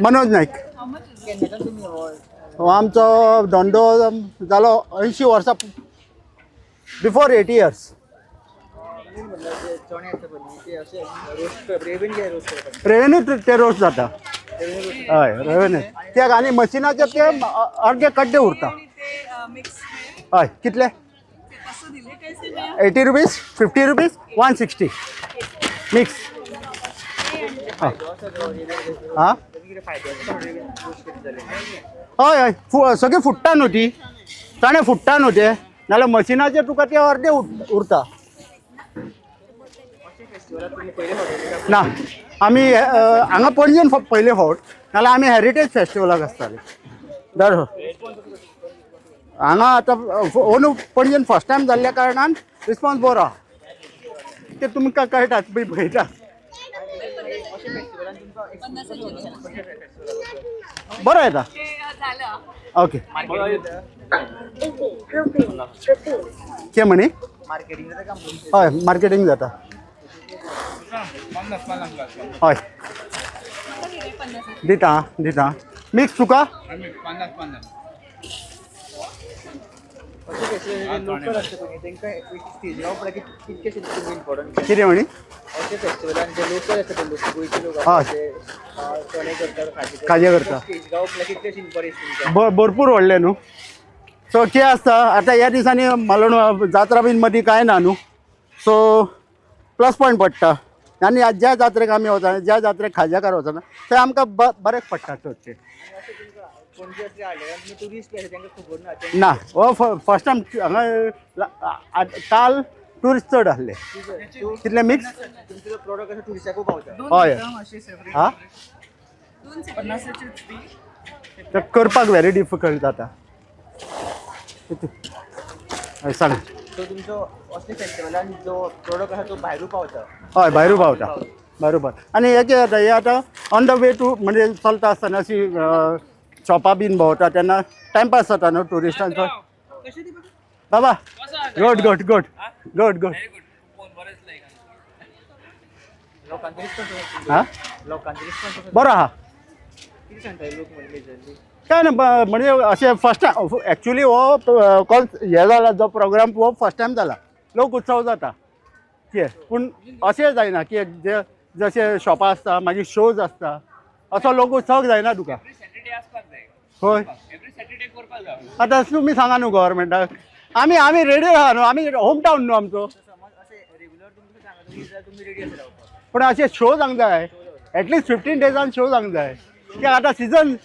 मनोज नाईक. आमचो धंदो जालो 80 वर्सां बिफोर 80 years. रेवेन्यू ते रोस्ट जाता. हय रेवेन्यू कित्याक आनी मशिनाचे ते अर्धे कड्डे उरता. हय कितले 80 rupees 50 rupees 160 मिक्स. हां हय हय सगळें फुट्टा न्हू ती ताणें फुट्टा न्हू ते नाल्यार मशिनाचे तुका ते अर्दे उरता. ना आमी हांगा पणजेन पयले फावट नाल्यार आमी हेरिटेज फेस्टिवलाक आसताले दर हांगा आतां अंदू पणजेन फर्स्ट टायम जाल्ल्या कारणान रिस्पॉन्स बरो आहा ते तुमकां कळटा तुमी पळयता. बरो येता. ओके के म्हणी हय मार्केटींग जाता. हय दिता दिता मिक्स तुका. कितें म्हणी खाजें करता भरपूर व्हडलें न्हू. सो कितें आसता आतां ह्या दिसांनी मालवण जात्रा बीन मदीं कांय ना न्हू. सो प्लस पॉयंट पडटा आनी ज्या जात्रेक आमी वचना ज्या जात्रेक खाज्याकार वचना थंय आमकां बरेंच पडटा चडशें. ना हो फर्स्ट टायम हांगा काल टुरिस्ट चड आहले. कितले मिक्स हय हां ते करपाक व्हेरी डिफिकल्ट जाता. हय सांग. हय भायरू पावता भायरू पावता आनी हे कितें जाता हे आतां ऑन द वे टू म्हणजे चलता आसतना अशी शॉपां बीन भोंवता तेन्ना टायमपास जाता न्हू टुरिस्टांचो. बाबा good good good good good. हां बरो आहा काय ना म्हणजे अशें फर्स्ट टायम एक्चुली हो कॉल हे जाला जो प्रोग्राम हो फर्स्ट टायम जाला. लोक उत्सव जाता कितें पूण अशें जायना की जे जशे शॉपां आसता मागीर शोज आसता असो लोक उत्सव जायना तुका. हय आतां तुमी सांगा न्हू गव्हर्मेंटाक आमी आमी रेडी आहा न्हू आमी होम टावन न्हू आमचो. पूण अशें शो जावंक जाय एटलिस्ट 15 days शो जावंक जाय कित्याक आतां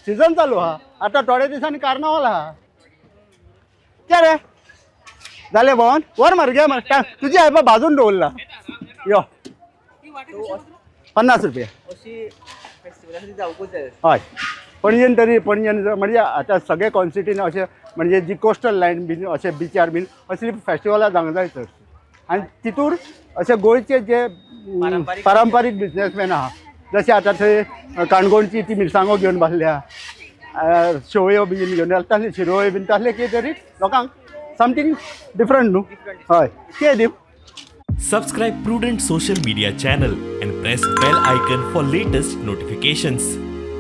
सिजन चालू आहा. आतां थोड्या दिसांनी कार्नावाल आहा. कितें रे जालें भोंवन वर मार घे मार तुजी आयबा भाजून दवरला यो 50 रुपया. हय पणजेन तरी पणजेन म्हणजे आतां सगळे कॉन्सिटीन अशें म्हणजे जी कोस्टल लायन बीन अशें बिचार बीन असली फेस्टिवलां जावंक जाय चड. आनी तितूर अशे गोंयचे जे पारंपारीक बिजनेसमॅन आहा जशें आतां थंय काणकोणची ती मिरसांगो घेवन बसल्या शेवयो बीन घेवन तसले शिरवयो बीन तसले कितें तरी लोकांक समथींग डिफरंट न्हू. हय कितें दिव. Subscribe Prudent social media channel and press bell icon for latest notifications.